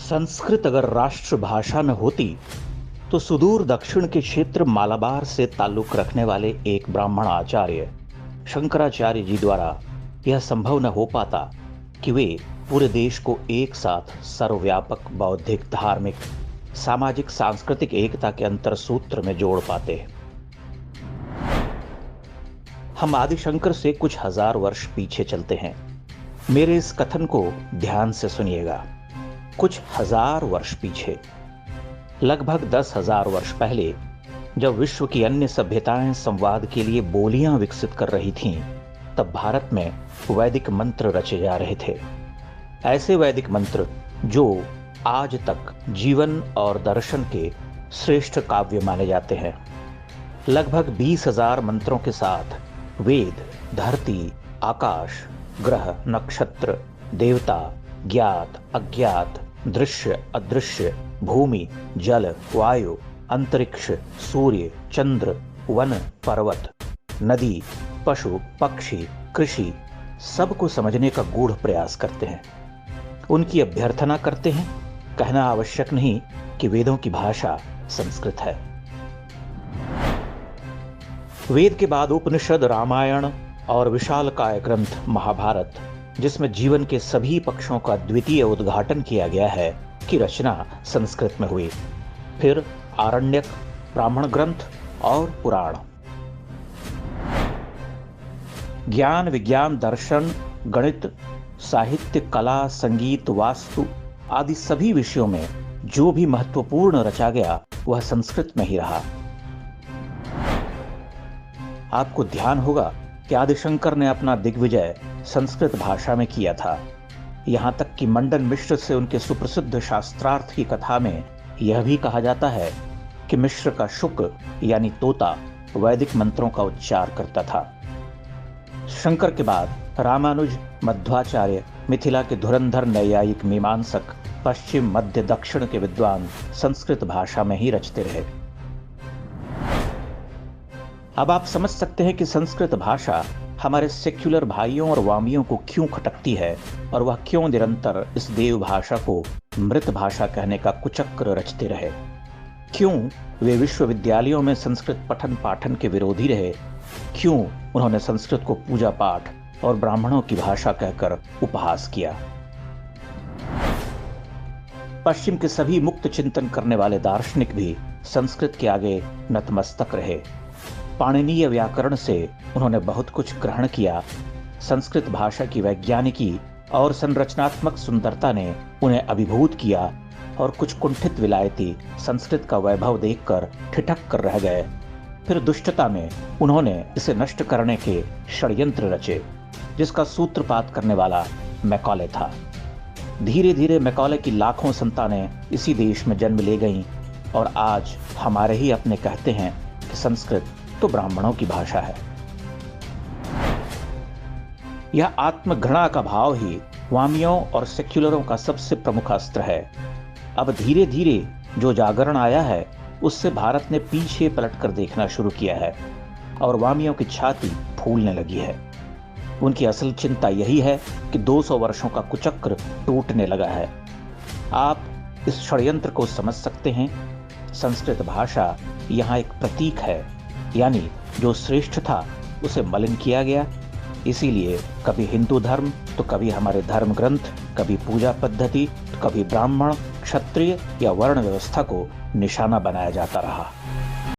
संस्कृत अगर राष्ट्रभाषा न होती तो सुदूर दक्षिण के क्षेत्र मालाबार से ताल्लुक रखने वाले एक ब्राह्मण आचार्य शंकराचार्य जी द्वारा यह संभव न हो पाता कि वे पूरे देश को एक साथ सर्वव्यापक बौद्धिक धार्मिक सामाजिक सांस्कृतिक एकता के अंतर सूत्र में जोड़ पाते। हम आदिशंकर से कुछ हजार वर्ष पीछे चलते हैं। मेरे इस कथन को ध्यान से सुनिएगा। कुछ हजार वर्ष पीछे, लगभग 10,000 वर्ष पहले, जब विश्व की अन्य सभ्यताएं संवाद के लिए बोलियां विकसित कर रही थीं, तब भारत में वैदिक मंत्र रचे जा रहे थे। ऐसे वैदिक मंत्र जो आज तक जीवन और दर्शन के श्रेष्ठ काव्य माने जाते हैं। लगभग 20,000 मंत्रों के साथ वेद धरती, आकाश, ग्रह, नक्षत्र, देवता, ज्ञात, अज्ञात, दृश्य, अदृश्य, भूमि, जल, वायु, अंतरिक्ष, सूर्य, चंद्र, वन, पर्वत, नदी, पशु, पक्षी, कृषि, सबको समझने का गूढ़ प्रयास करते हैं। उनकी अभ्यर्थना करते हैं। कहना आवश्यक नहीं कि वेदों की भाषा संस्कृत है। वेद के बाद उपनिषद, रामायण और विशालकाय ग्रंथ महाभारत, जिसमें जीवन के सभी पक्षों का द्वितीय उद्घाटन किया गया है, की रचना संस्कृत में हुई। फिर आरण्यक, ब्राह्मण ग्रंथ और पुराण। ज्ञान, विज्ञान, दर्शन, गणित, साहित्य, कला, संगीत, वास्तु आदि सभी विषयों में जो भी महत्वपूर्ण रचा गया वह संस्कृत में ही रहा। आपको ध्यान होगा कि आदिशंकर ने अपना दिग्विजय संस्कृत भाषा में किया था। यहां तक कि मंडन मिश्र से उनके सुप्रसिद्ध शास्त्रार्थ की कथा में यह भी कहा जाता है कि मिश्र का शुक यानी तोता वैदिक मंत्रों का उच्चार करता था। शंकर के बाद रामानुज, मध्वाचार्य, मिथिला के धुरंधर नैयायिक मीमांसक, पश्चिम, मध्य, दक्षिण के विद्वान संस्कृत भाषा में ही रचते रहे। अब आप समझ सकते हैं कि संस्कृत भाषा हमारे सेक्युलर भाइयों और वामियों को क्यों खटकती है और वह क्यों निरंतर इस देव भाषा को मृत भाषा कहने का कुचक्र रचते रहे। क्यों वे विश्वविद्यालयों में संस्कृत पठन पाठन के विरोधी रहे। क्यों उन्होंने संस्कृत को पूजा पाठ और ब्राह्मणों की भाषा कहकर उपहास किया। पश्चिम के सभी मुक्त चिंतन करने वाले दार्शनिक भी संस्कृत के आगे नतमस्तक रहे। पाणिनीय व्याकरण से उन्होंने बहुत कुछ ग्रहण किया। संस्कृत भाषा की वैज्ञानिकी और संरचनात्मक सुंदरता ने उन्हें अभिभूत किया और कुछ कुंठित विलायती संस्कृत का वैभव देखकर ठिठक कर रह गए। फिर दुष्टता में उन्होंने इसे नष्ट करने के षड्यंत्र रचे, जिसका सूत्रपात करने वाला मैकॉले था। धीरे धीरे मैकॉले की लाखों संतानें इसी देश में जन्म ले गईं और आज हमारे ही अपने कहते हैं कि संस्कृत तो ब्राह्मणों की भाषा है। यह आत्मघृणा का भाव ही वामियों और सेक्युलरों का सबसे प्रमुख अस्त्र है। अब धीरे धीरे जो जागरण आया है उससे भारत ने पीछे पलटकर देखना शुरू किया है और वामियों की छाती फूलने लगी है। उनकी असल चिंता यही है कि 200 वर्षों का कुचक्र टूटने लगा है। आप इस षड्यंत्र को समझ सकते हैं। संस्कृत भाषा यहाँ एक प्रतीक है, यानी जो श्रेष्ठ था उसे मलिन किया गया। इसीलिए कभी हिंदू धर्म तो कभी हमारे धर्म ग्रंथ, कभी पूजा पद्धति तो कभी ब्राह्मण, क्षत्रिय या वर्ण व्यवस्था को निशाना बनाया जाता रहा।